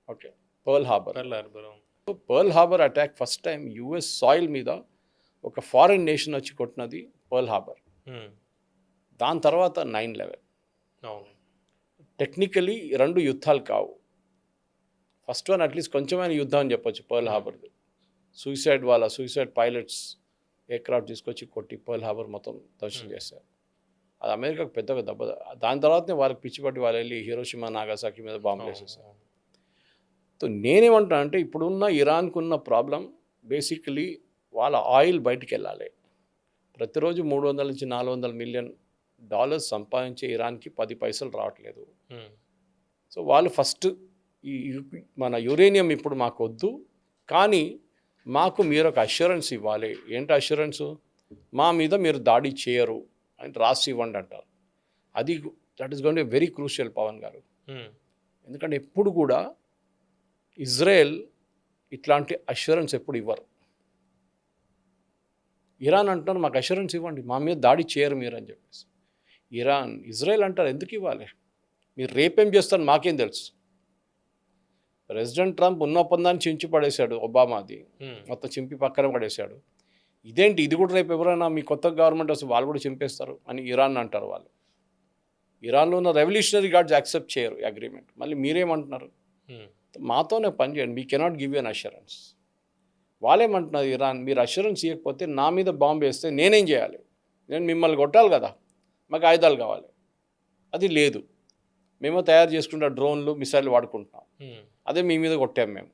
Okay, pearl harbour attack first time US soil మీద ఒక ఫారిన్ నేషన్ వచ్చి కొట్టినది పర్ల్ హార్బర్. దాని తర్వాత 9/11. టెక్నికలీ 2 యుద్ధాలు కావు. ఫస్ట్ వన్ అట్లీస్ట్ కొంచెమైన యుద్ధం అని చెప్పొచ్చు పర్ల్ హార్బర్ది. సూసైడ్ పైలట్స్ ఎయిర్క్రాఫ్ట్ తీసుకొచ్చి కొట్టి పర్ల్ హార్బర్ మొత్తం దర్శనం చేశారు. అది అమెరికాకు పెద్దగా దెబ్బ. దాని తర్వాతనే వాళ్ళకి పిచ్చిపట్టి వాళ్ళు వెళ్ళి హిరోషిమా నాగాసాకి మీద బాంబులు వేసేసారు. సో నేనేమంటా అంటే, ఇప్పుడున్న ఇరాన్కు ఉన్న ప్రాబ్లం బేసికలీ వాళ్ళ ఆయిల్ బయటికి వెళ్ళాలి. ప్రతిరోజు $300 నుంచి $400 మిలియన్ సంపాదించే ఇరాన్కి 10 పైసలు రావట్లేదు. సో వాళ్ళు ఫస్ట్ ఈ మన యురేనియం ఇప్పుడు మాకు వద్దు, కానీ మాకు మీరు ఒక అష్యూరెన్స్ ఇవ్వాలి. ఏంటి అష్యూరెన్సు? మా మీద మీరు దాడి చేయరు అని రాసి ఇవ్వండి అంటారు. అది that is going to be very crucial Pavan garu. ఎందుకంటే ఎప్పుడు కూడా ఇజ్రాయెల్ ఇట్లాంటి అష్యూరెన్స్ ఎప్పుడు ఇవ్వరు. ఇరాన్ అంటున్నారు మాకు అష్యూరెన్స్ ఇవ్వండి, మా మీద దాడి చేయరు మీరు అని చెప్పేసి. ఇజ్రాయెల్ అంటారు ఎందుకు ఇవ్వాలి, మీరు రేపేం చేస్తారు మాకేం తెలుసు. ప్రెసిడెంట్ ట్రంప్ ఉన్న ఒప్పందాన్ని చించి పడేశాడు, ఒబామాది మొత్తం చింపి పక్కన పడేశాడు. ఇదేంటి, ఇది కూడా రేపు ఎవరైనా మీ కొత్త గవర్నమెంట్ వస్తే వాళ్ళు కూడా చింపేస్తారు అని ఇరాన్ అంటారు. వాళ్ళు ఇరాన్లో ఉన్న రెవల్యూషనరీ గార్డ్స్ యాక్సెప్ట్ చేయరు అగ్రిమెంట్. మళ్ళీ మీరేమంటున్నారు, మాతోనే పని చేయండి, we cannot give you an assurance. వాళ్ళేమంటున్నారు ఇరాన్, మీరు అష్యూరెన్స్ ఇవ్వకపోతే నా మీద బాంబు వేస్తే నేనేం చేయాలి, నేను మిమ్మల్ని కొట్టాలి కదా, మాకు ఆయుధాలు కావాలి. అది లేదు, మేము తయారు చేసుకుంటా డ్రోన్లు మిసైల్ వాడుకుంటున్నాం, అదే మీ మీద కొట్టాం మేము,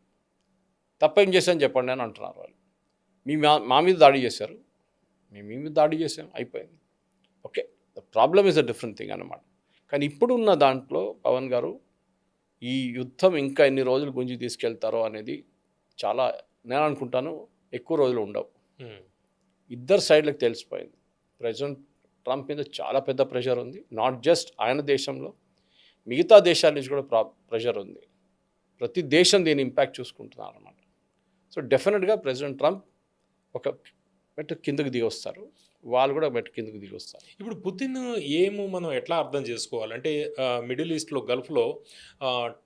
తప్పేం చేశాను చెప్పండి అని అంటున్నారు వాళ్ళు. మా మీద దాడి చేశారు, మేము మీ మీద దాడి చేసాం, అయిపోయింది. Okay, the problem is a different thing అన్నమాట. కానీ ఇప్పుడున్న దాంట్లో పవన్ గారు ఈ యుద్ధం ఇంకా ఎన్ని రోజులు గుంజి తీసుకెళ్తారో అనేది చాలా, నేను అనుకుంటాను ఎక్కువ రోజులు ఉండవు. ఇద్దరు సైడ్లకు తెలిసిపోయింది. ప్రెసిడెంట్ ట్రంప్ మీద చాలా పెద్ద ప్రెషర్ ఉంది. నాట్ జస్ట్ ఆయన దేశంలో, మిగతా దేశాల నుంచి కూడా ప్రెషర్ ఉంది. ప్రతి దేశం దీని ఇంపాక్ట్ చూసుకుంటున్నారు అన్నమాట. సో డెఫినెట్గా ప్రెసిడెంట్ ట్రంప్ ఒక మెట్టు కిందకు దిగి వస్తారు, వాళ్ళు కూడా మెట్టు కిందకు దిగి వస్తారు. ఇప్పుడు పుతిన్ ఏమో మనం ఎట్లా అర్థం చేసుకోవాలంటే, మిడిల్ ఈస్ట్లో గల్ఫ్లో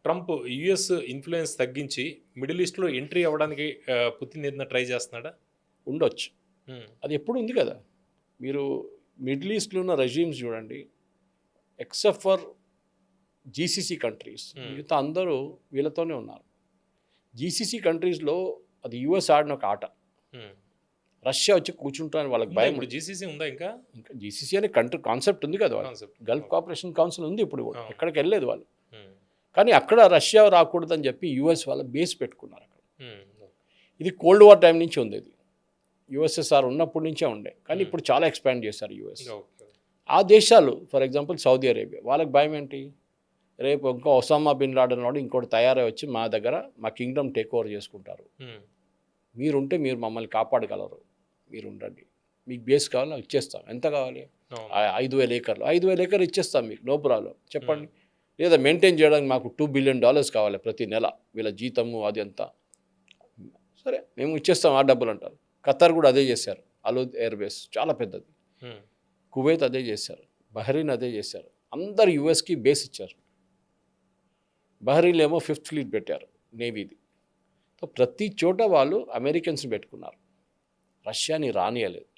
ట్రంప్ యుఎస్ ఇన్ఫ్లుయెన్స్ తగ్గించి మిడిల్ ఈస్ట్లో ఎంట్రీ అవ్వడానికి పుతిన్ ఏదైనా ట్రై చేస్తున్నాడా? ఉండొచ్చు, అది ఎప్పుడు ఉంది కదా. మీరు మిడిల్ ఈస్ట్లో ఉన్న రెజీమ్స్ చూడండి, ఎక్సెప్ట్ ఫర్ జీసీసీ కంట్రీస్, మిగతా అందరూ వీళ్ళతోనే ఉన్నారు. జీసీసీ కంట్రీస్లో అది యుఎస్ ఆడిన ఒక ఆట. రష్యా వచ్చి కూర్చుంటారని వాళ్ళకి భయం. జీసీసీ ఉందా? ఇంకా జీసీసీ అనే కంట్రీ కాన్సెప్ట్ ఉంది కదా, గల్ఫ్ కోఆపరేషన్ కౌన్సిల్ ఉంది ఇప్పుడు కూడా, ఎక్కడికి వెళ్ళలేదు వాళ్ళు. కానీ అక్కడ రష్యా రాకూడదని చెప్పి యుఎస్ వాళ్ళ బేస్ పెట్టుకున్నారు అక్కడ. ఇది కోల్డ్ వార్ టైం నుంచి ఉంది, ఇది యుఎస్ఎస్ఆర్ ఉన్నప్పటి నుంచే ఉండే, కానీ ఇప్పుడు చాలా ఎక్స్పాండ్ చేశారు యుఎస్. ఆ దేశాలు ఫర్ ఎగ్జాంపుల్ సౌదీ అరేబియా, వాళ్ళకి భయం ఏంటి, రేపు ఇంకో ఒసామా బిన్ లాడెన్ వాడు ఇంకోటి తయారై వచ్చి మా దగ్గర మా కింగ్డమ్ టేక్ ఓవర్ చేసుకుంటారు. మీరుంటే మీరు మమ్మల్ని కాపాడగలరు, మీరు ఉండండి, మీకు బేస్ కావాలో ఇచ్చేస్తాం. ఎంత కావాలి? 5,000 ఏకర్లు. 5,000 ఏకర్లు ఇచ్చేస్తాం మీకు, నో ప్రాబ్లం, చెప్పండి. లేదా మెయింటైన్ చేయడానికి మాకు $2 బిలియన్ కావాలి ప్రతి నెల, వీళ్ళ జీతము అది అంతా. సరే మేము ఇచ్చేస్తాం ఆ డబ్బులు అంటారు. ఖతర్ కూడా అదే చేశారు, అలూద్ ఎయిర్ బేస్ చాలా పెద్దది. కువైత్ అదే చేశారు, బహ్రెయిన్ అదే చేశారు. అందరు యుఎస్కి బేస్ ఇచ్చారు. బహ్రెయిన్లో ఏమో 5th ఫ్లీట్ పెట్టారు నేవీది. సో ప్రతి చోట వాళ్ళు అమెరికన్స్ని పెట్టుకున్నారు, రష్యాని రానియలేదు.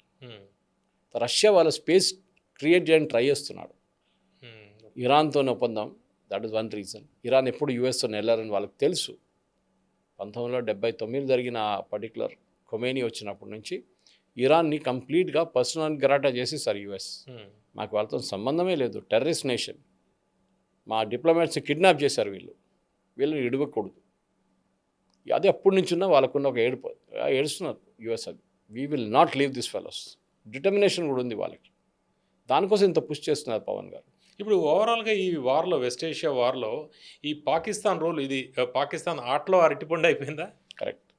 రష్యా వాళ్ళ స్పేస్ క్రియేట్ చేయడానికి ట్రై చేస్తున్నాడు. ఇరాన్తో ఒప్పందం, that is one reason. Iran ఎప్పుడు యుఎస్తో వెళ్ళారని వాళ్ళకి తెలుసు. 1979 జరిగిన పర్టికులర్ ఖొమేనీ వచ్చినప్పటి నుంచి ఇరాన్ని కంప్లీట్గా పర్సనల్ గరాటా చేసేసారు యుఎస్. మాకు వాళ్ళతో సంబంధమే లేదు, టెర్రరిస్ట్ నేషన్. మా డిప్లొమాట్స్ని కిడ్నాప్ చేశారు వీళ్ళు ఇడవకూడదు. అది అప్పటి నుంచి ఉన్న వాళ్ళకున్న ఒక ఏడుస్తున్నారు యుఎస్. అది we will not leave this fellows, determination కూడా ఉంది వాళ్ళకి. దానికోసం ఇంత పుష్ చేస్తున్నారు పవన్ గారు. ఇప్పుడు ఓవరాల్గా ఈ వార్లో, వెస్ట్ ఏషియా వార్లో ఈ పాకిస్తాన్ రోల్, ఇది పాకిస్తాన్ ఆటలో అరటిపండు అయిపోయిందా? కరెక్ట్.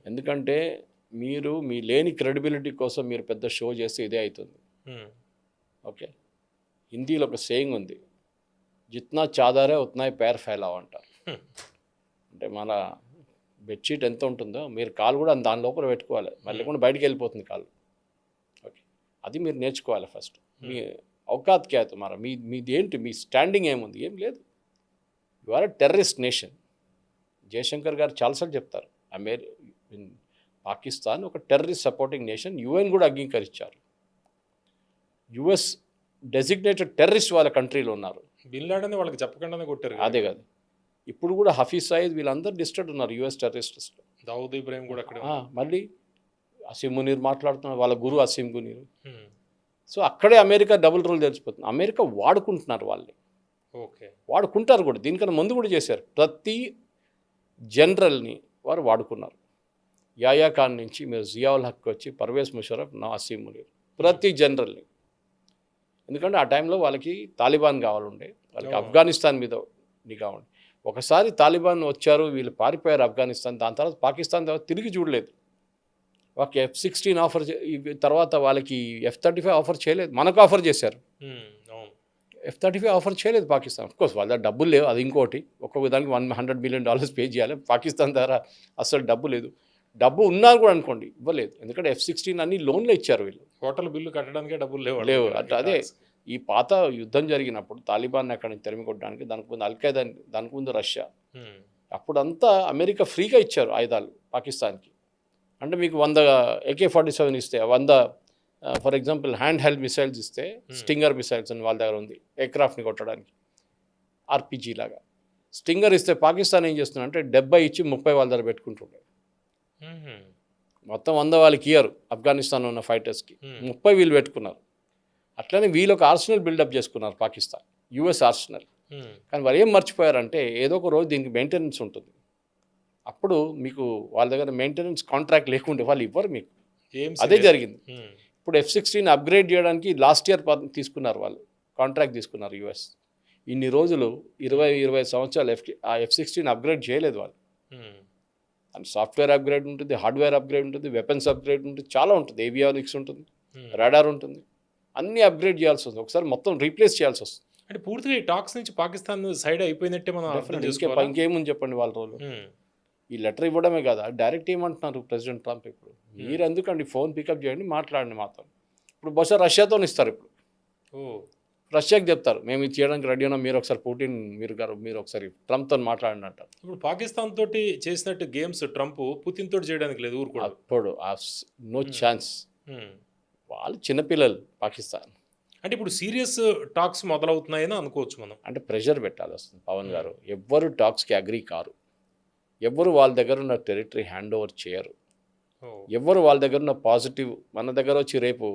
ఎందుకంటే మీరు మీ లేని క్రెడిబిలిటీ కోసం మీరు పెద్ద షో చేస్తే ఇదే అవుతుంది. ఓకే, హిందీలో ఒక సేయింగ్ ఉంది, జిత్నా చాదరే ఉత్నాయి పేర్ ఫైలావ్ అంటారు. అంటే మన బెడ్షీట్ ఎంత ఉంటుందో మీరు కాలు కూడా దాని లోపల పెట్టుకోవాలి, మళ్ళీ కూడా బయటికి వెళ్ళిపోతుంది కాలు. ఓకే, అది మీరు నేర్చుకోవాలి ఫస్ట్. మీ అవకాత్ క్యా తుమారా, మీది ఏంటి, మీ స్టాండింగ్ ఏముంది? ఏం లేదు. You are a terrorist nation. Jaishankar garu చాలాసార్లు చెప్తారు, పాకిస్తాన్ ఒక టెర్రరిస్ట్ సపోర్టింగ్ నేషన్. యుఎన్ కూడా అంగీకరించారు. యుఎస్ డెసిగ్నేటెడ్ టెర్రరిస్ట్ వాళ్ళ కంట్రీలో ఉన్నారు. బిన్ లాడెన్ వాళ్ళకి చెప్పకుండానే కొట్టారు. అదే కదా, ఇప్పుడు కూడా హఫీజ్ సయీద్ వీళ్ళందరూ లిస్టెడ్ ఉన్నారు యుఎస్ టెర్రరిస్ట్స్లో. దావుద్ ఇబ్రాహిం కూడా అక్కడ. మళ్ళీ అసీం మునీర్ మాట్లాడుతున్నారు, వాళ్ళ గురు అసీం మునీర్. సో అక్కడే అమెరికా డబుల్ రోల్ తెలిసిపోతుంది. అమెరికా వాడుకుంటున్నారు వాళ్ళని. ఓకే, వాడుకుంటారు కూడా. దీనికన్నా ముందు కూడా చేశారు. ప్రతి జనరల్ని వారు వాడుకున్నారు. యాయా ఖాన్ నుంచి మీరు జియావుల్ హక్ వచ్చి పర్వేజ్ ముషరఫ్, నా అసీం మునీర్, ప్రతి జనరల్ని. ఎందుకంటే ఆ టైంలో వాళ్ళకి తాలిబాన్ కావాలండే, వాళ్ళకి ఆఫ్ఘనిస్తాన్ మీద నిఘా ఉండే. ఒకసారి తాలిబాన్ వచ్చారు, వీళ్ళు పారిపోయారు ఆఫ్ఘనిస్తాన్. దాని తర్వాత పాకిస్తాన్ తర్వాత తిరిగి చూడలేదు. వాళ్ళకి F-16 ఆఫర్, తర్వాత వాళ్ళకి F-35 ఆఫర్ చేయలేదు. మనకు ఆఫర్ చేశారు. F-35 ఆఫర్ చేయలేదు పాకిస్తాన్. అఫ్కోర్స్ వాళ్ళ దగ్గర డబ్బులు లేవు, అది ఇంకోటి. ఒక్కొక్క దానికి $100 బిలియన్ పే చేయాలి. పాకిస్తాన్ ద్వారా అసలు డబ్బు లేదు. డబ్బు ఉన్నా కూడా అనుకోండి ఇవ్వలేదు. ఎందుకంటే F-16 అన్ని లోన్లు ఇచ్చారు వీళ్ళు. హోటల్ బిల్లు కట్టడానికి డబ్బులు లేవు. అంటే అదే ఈ పాత యుద్ధం జరిగినప్పుడు తాలిబాన్ అక్కడి నుంచి తరిమి కొట్టడానికి, దానికి ముందు అల్ఖైదా, దానికి ముందు రష్యా, అప్పుడంతా అమెరికా ఫ్రీగా ఇచ్చారు ఆయుధాలు పాకిస్తాన్కి. అంటే మీకు 100 AK-47 ఇస్తే, 100 for example hand held missiles ఇస్తే, స్టింగర్ మిసైల్స్ అని వాళ్ళ దగ్గర ఉంది ఎయిర్క్రాఫ్ట్ని కొట్టడానికి, RPG లాగా. స్టింగర్ ఇస్తే పాకిస్తాన్ ఏం చేస్తుందంటే 70 ఇచ్చి 30 వాళ్ళ దగ్గర పెట్టుకుంటుండే. మొత్తం 100 వాళ్ళకి ఇయ్యరు ఆఫ్ఘనిస్తాన్ ఉన్న ఫైటర్స్కి, 30 వీళ్ళు పెట్టుకున్నారు. అట్లనే వీళ్ళు ఒక ఆర్సనల్ బిల్డప్ చేసుకున్నారు పాకిస్తాన్, యుఎస్ ఆర్సనల్. కానీ వాళ్ళు ఏం మర్చిపోయారంటే ఏదో ఒక రోజు దీనికి మెయింటెనెన్స్ ఉంటుంది. అప్పుడు మీకు వాళ్ళ దగ్గర మెయింటెనెన్స్ కాంట్రాక్ట్ లేకుంటే వాళ్ళు ఇవ్వరు మీకు. అదే జరిగింది. ఇప్పుడు F-16 అప్గ్రేడ్ చేయడానికి లాస్ట్ ఇయర్ తీసుకున్నారు వాళ్ళు, కాంట్రాక్ట్ తీసుకున్నారు యుఎస్. ఇన్ని రోజులు 20 సంవత్సరాలు ఆ F-16 అప్గ్రేడ్ చేయలేదు వాళ్ళు. అండ్ సాఫ్ట్వేర్ అప్గ్రేడ్ ఉంటుంది, హార్డ్వేర్ అప్గ్రేడ్ ఉంటుంది, వెపన్స్ అప్గ్రేడ్ ఉంటుంది, చాలా ఉంటుంది, ఏవియానిక్స్ ఉంటుంది, రాడార్ ఉంటుంది, అన్నీ అప్గ్రేడ్ చేయాల్సి వస్తుంది. ఒకసారి మొత్తం రీప్లేస్ చేయాల్సి వస్తుంది. అంటే పూర్తిగా ఈ టాక్స్ నుంచి పాకిస్తాన్ సైడ్ అయిపోయినట్టే మనం ఇంకేముంది చెప్పండి వాళ్ళ రోజు. ఈ లెటర్ ఇవ్వడమే కదా, డైరెక్ట్ ఏమంటున్నారు ప్రెసిడెంట్ ట్రంప్, ఇప్పుడు మీరు ఎందుకండి ఫోన్ పికప్ చేయండి, మాట్లాడండి మాతో. ఇప్పుడు బహుశా రష్యాతో ఇస్తారు. ఇప్పుడు రష్యాకి చెప్తారు మేము ఇది చేయడానికి రెడీ ఉన్నాం, మీరు ఒకసారి పుటిన్ మీరు ఒకసారి ట్రంప్తో మాట్లాడండి అంటారు. ఇప్పుడు పాకిస్తాన్ తోటి చేసినట్టు గేమ్స్ ట్రంప్ పుతిన్ తోటి చేయడానికి లేదు ఊరుకో. అప్పుడు నో ఛాన్స్. వాళ్ళు చిన్నపిల్లలు పాకిస్తాన్. అంటే ఇప్పుడు సీరియస్ టాక్స్ మొదలవుతున్నాయని అనుకోవచ్చు మనం. అంటే ప్రెషర్ పెట్టాల్సి వస్తుంది పవన్ గారు. ఎవ్వరు టాక్స్కి అగ్రీ కారు, ఎవ్వరు వాళ్ళ దగ్గర ఉన్న టెరిటరీ హ్యాండ్ ఓవర్ చేయరు, ఎవ్వరు వాళ్ళ దగ్గర ఉన్న పాజిటివ్. మన దగ్గర వచ్చి రేపు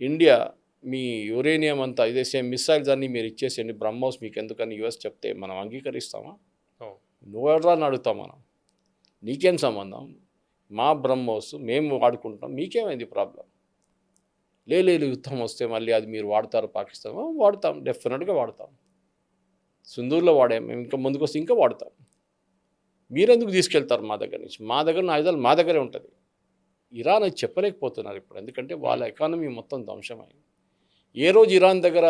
ఇండియా మీ యురేనియం అంతా ఇదే సేమ్ మిసైల్స్ అన్నీ మీరు ఇచ్చేసేయండి, బ్రహ్మోస్ మీకు ఎందుకని యుఎస్ చెప్తే మనం అంగీకరిస్తామా? నువ్వెవరా అని అడుగుతాం మనం. నీకేం సంబంధం, మా బ్రహ్మోస్ మేము వాడుకుంటాం, మీకేమైంది ప్రాబ్లం? లేదు యుద్ధం వస్తే మళ్ళీ అది మీరు వాడతారు పాకిస్తాన్, వాడతాం, డెఫినెట్గా వాడతాం. సింధూర్లో వాడాం, మేము ఇంకా ముందుకు వస్తే ఇంకా వాడతాం. మీరెందుకు తీసుకెళ్తారు మా దగ్గర నుంచి? మా దగ్గర ఉన్న ఆయుధాలు మా దగ్గరే ఉంటుంది. ఇరాన్ అది చెప్పలేకపోతున్నారు ఇప్పుడు, ఎందుకంటే వాళ్ళ ఎకానమీ మొత్తం ధ్వంసమైంది. ఏ రోజు ఇరాన్ దగ్గర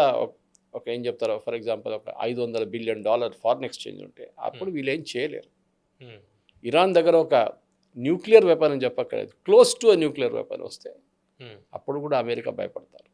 ఒక ఏం చెప్తారో, ఫర్ ఎగ్జాంపుల్ ఒక $500 బిలియన్ ఫారిన్ ఎక్స్చేంజ్ ఉంటే అప్పుడు వీళ్ళు ఏం చేయలేరు. ఇరాన్ దగ్గర ఒక న్యూక్లియర్ వెపన్ అని చెప్పక్కర్లేదు, క్లోజ్ టు న్యూక్లియర్ వెపన్ వస్తే అప్పుడు కూడా అమెరికా భయపడతారు.